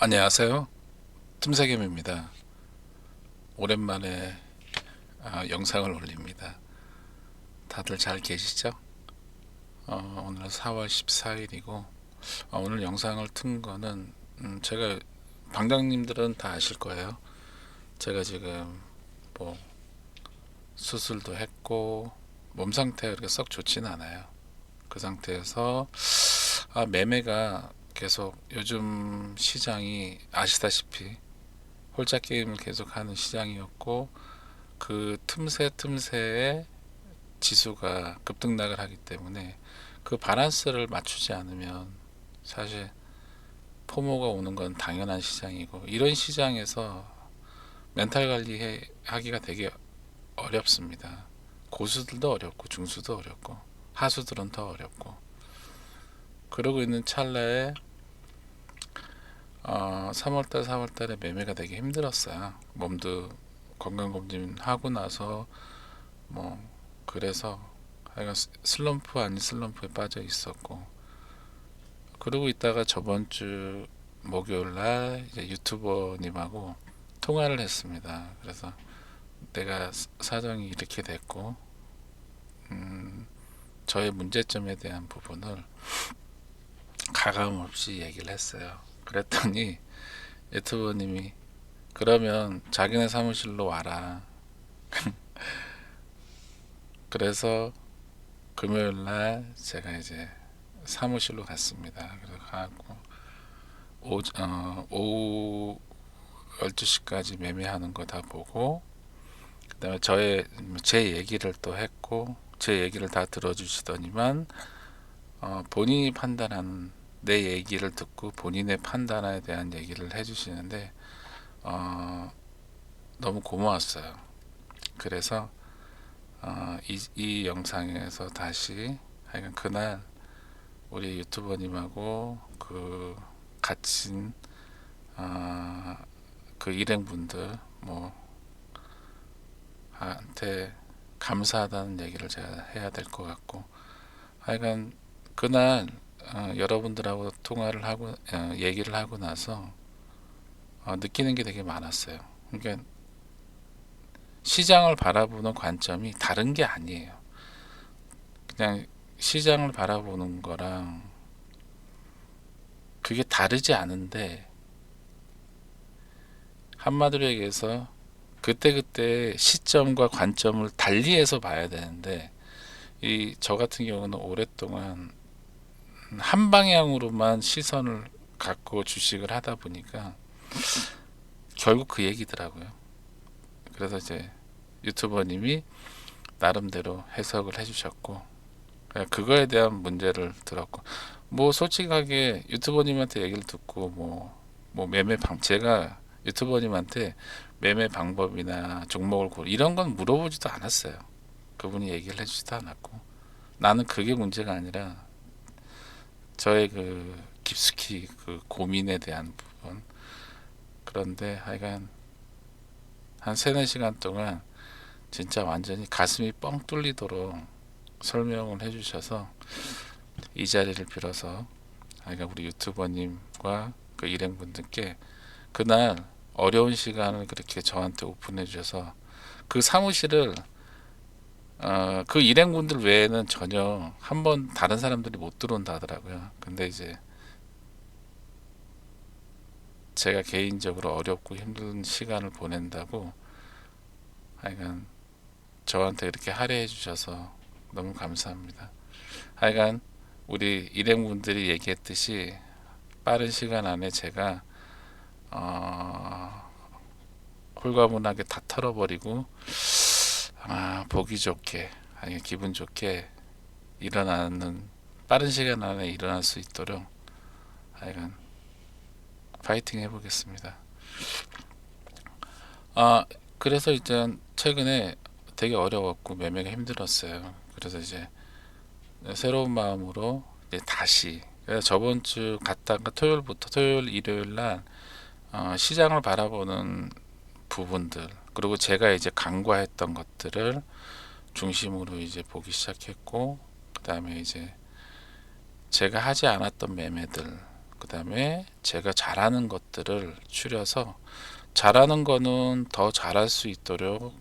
안녕하세요. 틈새김입니다. 오랜만에 영상을 올립니다. 다들 잘 계시죠? 오늘 4월 14일이고 오늘 영상을 튼 거는 제가 방장님들은 다 아실 거예요. 제가 지금 뭐 수술도 했고 몸 상태가 그렇게 썩 좋진 않아요. 그 상태에서 매매가 계속 요즘 시장이 아시다시피 홀짝 게임을 계속하는 시장이었고 그 틈새에 지수가 급등락을 하기 때문에 그 바란스를 맞추지 않으면 사실 포모가 오는 건 당연한 시장이고, 이런 시장에서 멘탈 관리하기가 되게 어렵습니다. 고수들도 어렵고 중수도 어렵고 하수들은 더 어렵고, 그러고 있는 찰나에 3월달 4월달에 매매가 되게 힘들었어요. 몸도 건강검진 하고 나서 뭐 그래서 하여간 슬럼프 아닌 슬럼프에 빠져 있었고, 그러고 있다가 저번 주 목요일 날 이제 유튜버님하고 통화를 했습니다. 그래서 내가 사정이 이렇게 됐고 저의 문제점에 대한 부분을 가감 없이 얘기를 했어요. 그랬더니 유튜버님이 그러면 자기네 사무실로 와라. 그래서 금요일 날 제가 이제 사무실로 갔습니다. 그래서 가고 오후 12시까지 매매하는 거 다 보고, 그다음에 제 얘기를 또 했고, 제 얘기를 다 들어주시더니만 본인이 판단하는, 내 얘기를 듣고 본인의 판단에 대한 얘기를 해주시는데 너무 고마웠어요. 그래서 이 영상에서 다시 하여간 그날 우리 유튜버님하고 그 갇힌 그 일행분들 뭐 한테 감사하다는 얘기를 제가 해야 될 것 같고, 하여간 그날 여러분들하고 통화를 하고 얘기를 하고 나서 느끼는 게 되게 많았어요. 그러니까 시장을 바라보는 관점이 다른 게 아니에요. 그냥 시장을 바라보는 거랑 그게 다르지 않은데, 한마디로 얘기해서 그때그때 시점과 관점을 달리해서 봐야 되는데, 이 저 같은 경우는 오랫동안 한 방향으로만 시선을 갖고 주식을 하다 보니까 결국 그 얘기더라고요. 그래서 이제 유튜버님이 나름대로 해석을 해주셨고, 그거에 대한 문제를 들었고, 뭐 솔직하게 유튜버님한테 얘기를 듣고 뭐 제가 유튜버님한테 매매 방법이나 종목을 이런 건 물어보지도 않았어요. 그분이 얘기를 해주지도 않았고, 나는 그게 문제가 아니라 저의 그 깊숙이 그 고민에 대한 부분. 그런데 하여간 한 3-4시간 동안 진짜 완전히 가슴이 뻥 뚫리도록 설명을 해주셔서, 이 자리를 빌어서 하여간 우리 유튜버님과 그 일행분들께 그날 어려운 시간을 그렇게 저한테 오픈해 주셔서, 그 사무실을 그 일행분들 외에는 전혀 한 번 다른 사람들이 못 들어온다 하더라고요. 근데 이제 제가 개인적으로 어렵고 힘든 시간을 보낸다고 하여간 저한테 이렇게 할애해 주셔서 너무 감사합니다. 하여간 우리 일행분들이 얘기했듯이 빠른 시간 안에 제가 홀가분하게 다 털어버리고 보기 좋게, 아니 기분 좋게 일어나는, 빠른 시간 안에 일어날 수 있도록 하여간 파이팅 해보겠습니다. 그래서 이제 최근에 되게 어려웠고 매매가 힘들었어요. 그래서 이제 새로운 마음으로 이제 다시, 그래서 저번 주 갔다가 토요일 일요일 날 시장을 바라보는 부분들, 그리고 제가 이제 간과했던 것들을 중심으로 이제 보기 시작했고, 그 다음에 이제 제가 하지 않았던 매매들, 그 다음에 제가 잘하는 것들을 추려서, 잘하는 거는 더 잘할 수 있도록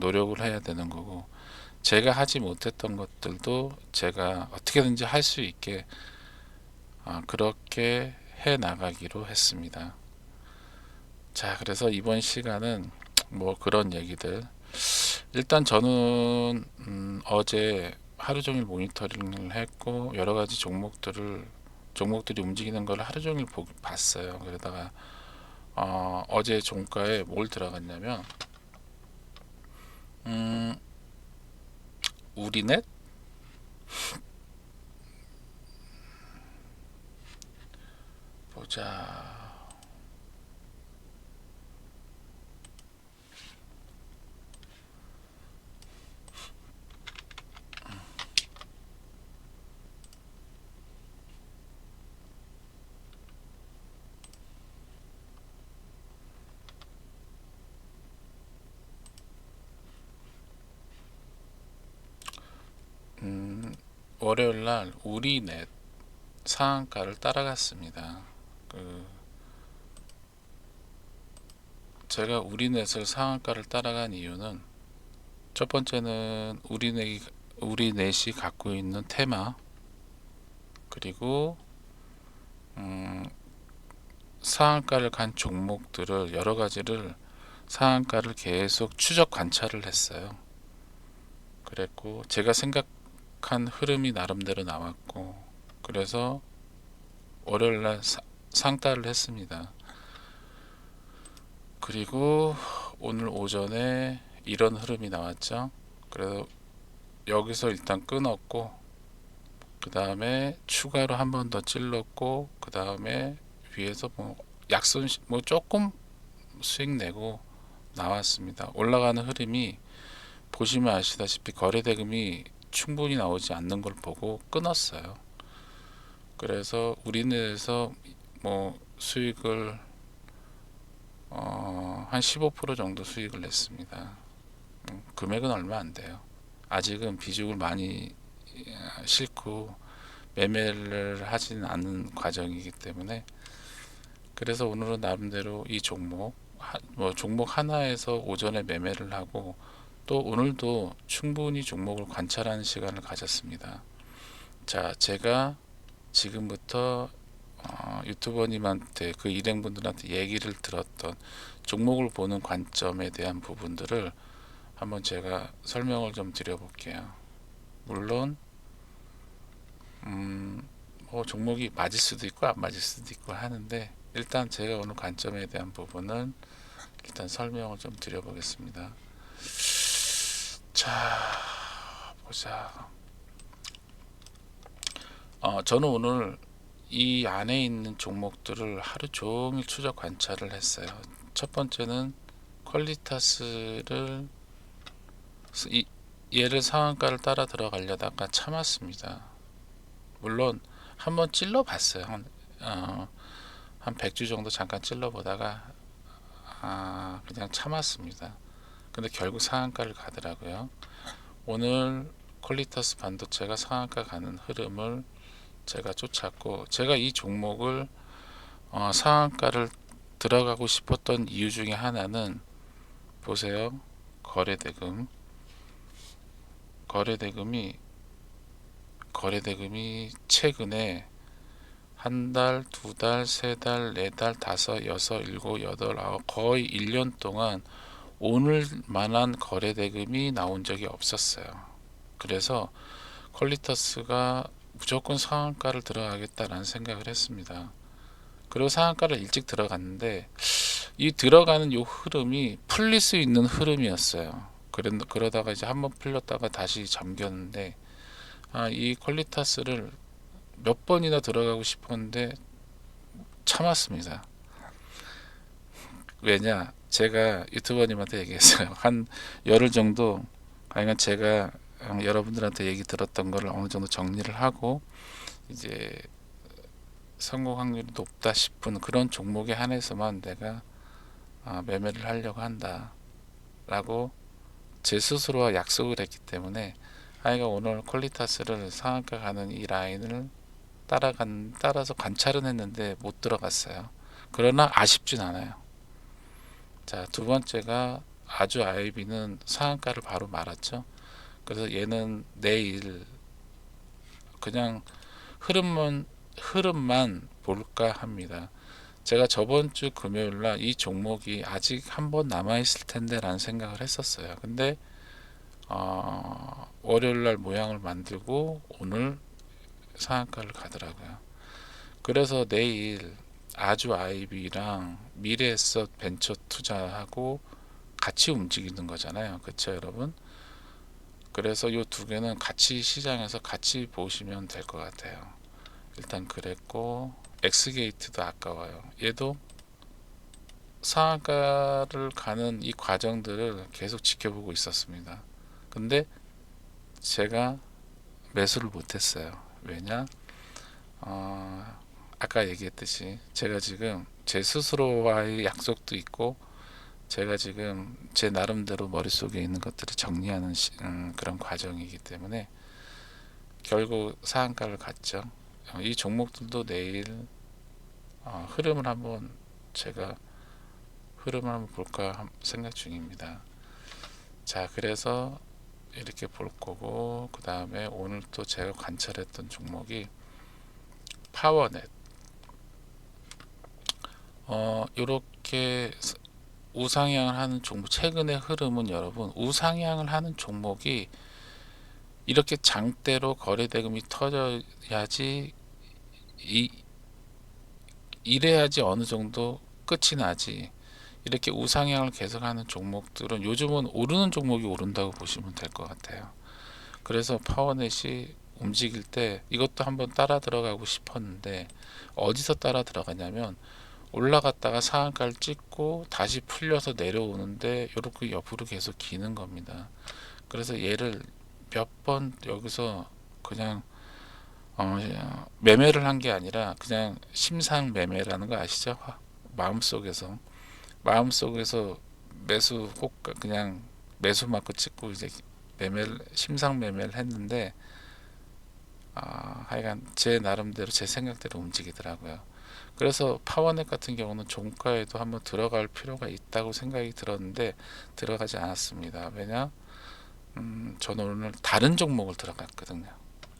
노력을 해야 되는 거고, 제가 하지 못했던 것들도 제가 어떻게든지 할 수 있게 그렇게 해 나가기로 했습니다. 자, 그래서 이번 시간은 뭐 그런 얘기들, 일단 저는 어제 하루 종일 모니터링을 했고 여러 가지 종목들이 움직이는 걸 하루 종일 봤어요. 그러다가 어제 종가에 뭘 들어갔냐면 우리넷 보자. 월요일 날 우리넷 상한가를 따라갔습니다. 제가 우리넷을 상한가를 따라간 이유는, 첫 번째는 우리넷이 갖고 있는 테마, 그리고 상한가를 간 종목들을 여러 가지를 상한가를 계속 추적 관찰을 했어요. 그랬고 제가 생각한 흐름이 나름대로 나왔고, 그래서 월요일날 상따를 했습니다. 그리고 오늘 오전에 이런 흐름이 나왔죠. 그래서 여기서 일단 끊었고, 그 다음에 추가로 한 번 더 찔렀고, 그 다음에 위에서 뭐 약손 뭐 조금 수익 내고 나왔습니다. 올라가는 흐름이 보시면 아시다시피 거래대금이 충분히 나오지 않는 걸 보고 끊었어요. 그래서 우리네에서 뭐 수익을 한 15% 정도 수익을 냈습니다. 금액은 얼마 안 돼요. 아직은 비중을 많이 싣고 매매를 하지는 않는 과정이기 때문에, 그래서 오늘은 나름대로 이 종목 하나에서 오전에 매매를 하고, 또 오늘도 충분히 종목을 관찰하는 시간을 가졌습니다. 자, 제가 지금부터 유튜버님한테, 그 일행분들한테 얘기를 들었던 종목을 보는 관점에 대한 부분들을 한번 제가 설명을 좀 드려볼게요. 물론 뭐 종목이 맞을 수도 있고 안 맞을 수도 있고 하는데, 일단 제가 오늘 관점에 대한 부분은 일단 설명을 좀 드려보겠습니다. 자, 보자. 저는 오늘 이 안에 있는 종목들을 하루 종일 추적 관찰을 했어요. 첫 번째는 퀄리타스를, 얘를 상한가를 따라 들어가려다가 참았습니다. 물론 한번 찔러 봤어요. 한 100주 정도 잠깐 찔러 보다가 그냥 참았습니다. 근데 결국 상한가를 가더라고요. 오늘 퀄리타스 반도체가 상한가 가는 흐름을 제가 쫓았고, 제가 이 종목을 상한가를 들어가고 싶었던 이유 중에 하나는, 보세요. 거래대금이 최근에 한 달, 두 달, 세 달, 네 달, 다섯, 여섯, 일곱, 여덟, 아홉, 거의 1년 동안 오늘 만한 거래대금이 나온 적이 없었어요. 그래서 퀄리터스가 무조건 상한가를 들어가겠다라는 생각을 했습니다. 그리고 상한가를 일찍 들어갔는데, 이 들어가는 요 흐름이 풀릴 수 있는 흐름이었어요. 그러다가 이제 한번 풀렸다가 다시 잠겼는데, 이 퀄리타스를 몇 번이나 들어가고 싶었는데 참았습니다. 왜냐, 제가 유튜버님한테 얘기했어요. 한 열흘 정도, 그러니까 제가 여러분들한테 얘기 들었던 거를 어느 정도 정리를 하고, 이제 성공 확률이 높다 싶은 그런 종목에 한해서만 내가 매매를 하려고 한다 라고 제 스스로와 약속을 했기 때문에, 오늘 퀄리타스를 상한가 가는 이 라인을 따라서 관찰은 했는데 못 들어갔어요. 그러나 아쉽진 않아요. 자, 두 번째가 아주 아이비는 상한가를 바로 말았죠. 그래서 얘는 내일 그냥 흐름만 볼까 합니다. 제가 저번 주 금요일 날 이 종목이 아직 한 번 남아 있을 텐데 라는 생각을 했었어요. 근데 월요일 날 모양을 만들고 오늘 상한가를 가더라고요. 그래서 내일 아주 아이비랑 미래에셋 벤처 투자하고 같이 움직이는 거잖아요. 그렇죠, 여러분? 그래서 이 두 개는 같이 시장에서 같이 보시면 될 것 같아요. 일단 그랬고, 엑스게이트도 아까워요. 얘도 상한가를 가는 이 과정들을 계속 지켜보고 있었습니다. 근데 제가 매수를 못했어요. 왜냐? 아까 얘기했듯이 제가 지금 제 스스로와의 약속도 있고, 제가 지금 제 나름대로 머릿속에 있는 것들을 정리하는 그런 과정이기 때문에 결국 상한가를 갔죠. 이 종목들도 내일 흐름을 한번 제가 흐름을 한번 볼까 생각 중입니다. 자, 그래서 이렇게 볼 거고, 그 다음에 오늘 또 제가 관찰했던 종목이 파워넷. 이렇게 우상향을 하는 종목, 최근의 흐름은 여러분, 우상향을 하는 종목이 이렇게 장대로 거래대금이 터져야지, 이래야지 어느 정도 끝이 나지. 이렇게 우상향을 계속하는 종목들은 요즘은 오르는 종목이 오른다고 보시면 될 것 같아요. 그래서 파워넷이 움직일 때 이것도 한번 따라 들어가고 싶었는데, 어디서 따라 들어가냐면 올라갔다가 상한가를 찍고 다시 풀려서 내려오는데 이렇게 옆으로 계속 기는 겁니다. 그래서 얘를 몇 번 여기서 그냥 매매를 한 게 아니라 그냥 심상 매매라는 거 아시죠? 마음속에서 마음속에서 매수 꼭 그냥 매수 맞고 찍고 이제 매매를 심상 매매를 했는데, 하여간 제 나름대로 제 생각대로 움직이더라고요. 그래서 파워넷 같은 경우는 종가에도 한번 들어갈 필요가 있다고 생각이 들었는데 들어가지 않았습니다. 왜냐? 저는 오늘 다른 종목을 들어갔거든요.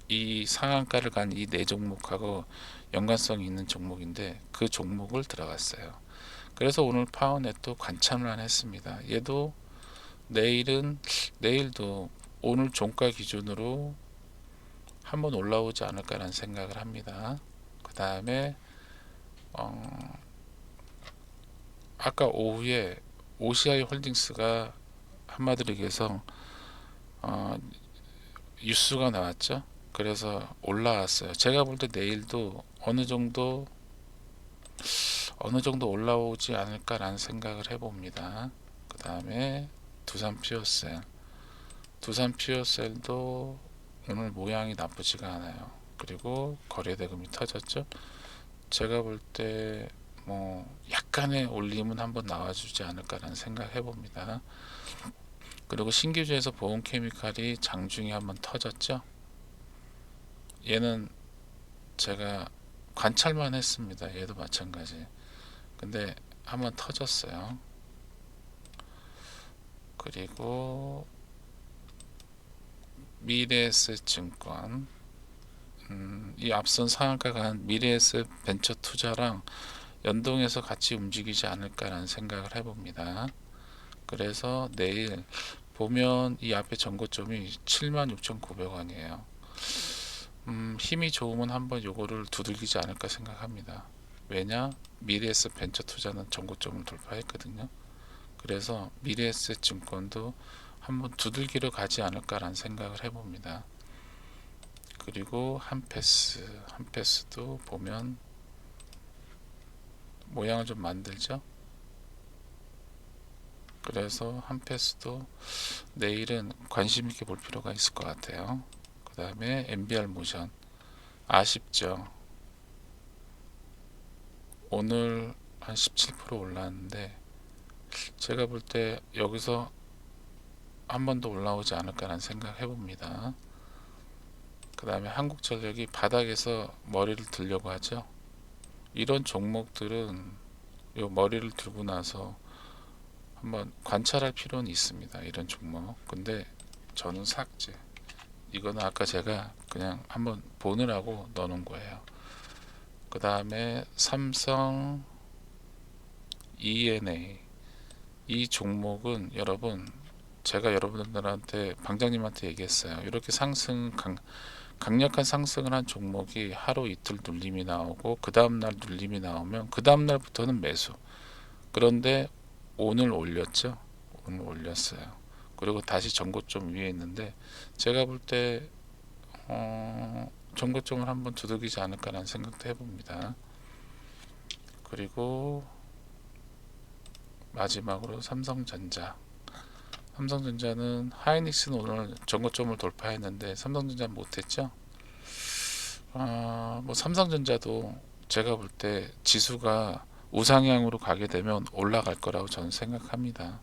이 상한가를 간 이 네 종목하고 연관성이 있는 종목인데 그 종목을 들어갔어요. 그래서 오늘 파워넷도 관찰만 했습니다. 얘도 내일도 오늘 종가 기준으로 한번 올라오지 않을까라는 생각을 합니다. 그 다음에 아까 오후에 OCI 홀딩스가 한마디로 얘기해서 뉴스가 나왔죠. 그래서 올라왔어요. 제가 볼 때 내일도 어느 정도 올라오지 않을까라는 생각을 해봅니다. 그 다음에 두산 퓨어셀도 오늘 모양이 나쁘지가 않아요. 그리고 거래대금이 터졌죠. 제가 볼 때 뭐 약간의 올림은 한번 나와주지 않을까라는 생각 해봅니다. 그리고 신규주에서 보험케미칼이 장중에 한번 터졌죠. 얘는 제가 관찰만 했습니다. 얘도 마찬가지. 근데 한번 터졌어요. 그리고 미래에셋증권, 이 앞선 상한가가 한 미래에셋 벤처 투자랑 연동해서 같이 움직이지 않을까라는 생각을 해봅니다. 그래서 내일 보면 이 앞에 전고점이 76,900원이에요. 힘이 좋으면 한번 요거를 두들기지 않을까 생각합니다. 왜냐? 미래에셋 벤처 투자는 전고점을 돌파했거든요. 그래서 미래에셋 증권도 한번 두들기러 가지 않을까라는 생각을 해봅니다. 그리고 한패스도 보면 모양을 좀 만들죠. 그래서 한패스도 내일은 관심 있게 볼 필요가 있을 것 같아요. 그 다음에 MBR 모션 아쉽죠. 오늘 한 17% 올랐는데 제가 볼 때 여기서 한 번 더 올라오지 않을까라는 생각 해봅니다. 그 다음에 한국전력이 바닥에서 머리를 들려고 하죠. 이런 종목들은 요 머리를 들고 나서 한번 관찰할 필요는 있습니다. 이런 종목. 근데 저는 삭제. 이거는 아까 제가 그냥 한번 보느라고 넣어놓은 거예요. 그 다음에 삼성 ENA 이 종목은 여러분 제가 여러분들한테 방장님한테 얘기했어요. 이렇게 강력한 상승을 한 종목이 하루 이틀 눌림이 나오고 그 다음날 눌림이 나오면 그 다음날부터는 매수. 그런데 오늘 올렸죠. 오늘 올렸어요. 그리고 다시 전고점 위에 있는데 제가 볼 때 전고점을 한번 두들기지 않을까라는 생각도 해봅니다. 그리고 마지막으로 삼성전자는 하이닉스는 오늘 전고점을 돌파했는데 삼성전자는 못했죠. 뭐 삼성전자도 제가 볼 때 지수가 우상향으로 가게 되면 올라갈 거라고 저는 생각합니다.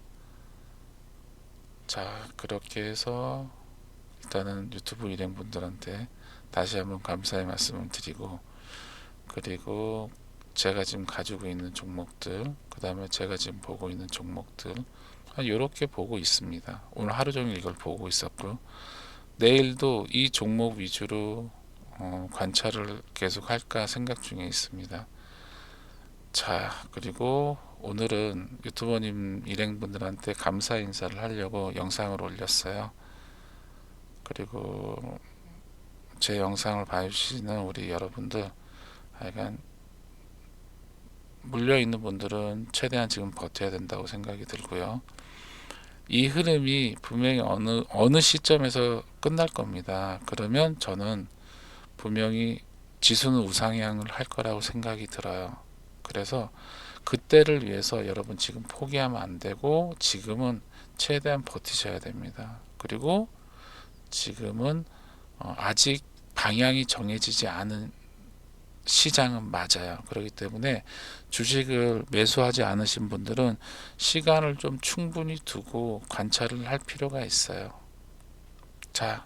자, 그렇게 해서 일단은 유튜브 일행분들한테 다시 한번 감사의 말씀을 드리고, 그리고 제가 지금 가지고 있는 종목들, 그 다음에 제가 지금 보고 있는 종목들 이렇게 보고 있습니다. 오늘 하루 종일 이걸 보고 있었고 내일도 이 종목 위주로 관찰을 계속 할까 생각 중에 있습니다. 자, 그리고 오늘은 유튜버님 일행분들한테 감사 인사를 하려고 영상을 올렸어요. 그리고 제 영상을 봐주시는 우리 여러분들, 하여간 물려있는 분들은 최대한 지금 버텨야 된다고 생각이 들고요. 이 흐름이 분명히 어느 시점에서 끝날 겁니다. 그러면 저는 분명히 지수는 우상향을 할 거라고 생각이 들어요. 그래서 그때를 위해서 여러분 지금 포기하면 안 되고 지금은 최대한 버티셔야 됩니다. 그리고 지금은 아직 방향이 정해지지 않은 시장은 맞아요. 그렇기 때문에 주식을 매수하지 않으신 분들은 시간을 좀 충분히 두고 관찰을 할 필요가 있어요. 자,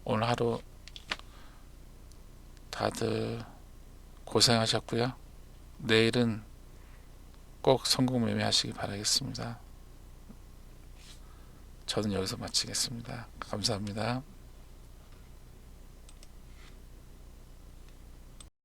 오늘 하루 다들 고생하셨고요. 내일은 꼭 성공 매매하시기 바라겠습니다. 저는 여기서 마치겠습니다. 감사합니다.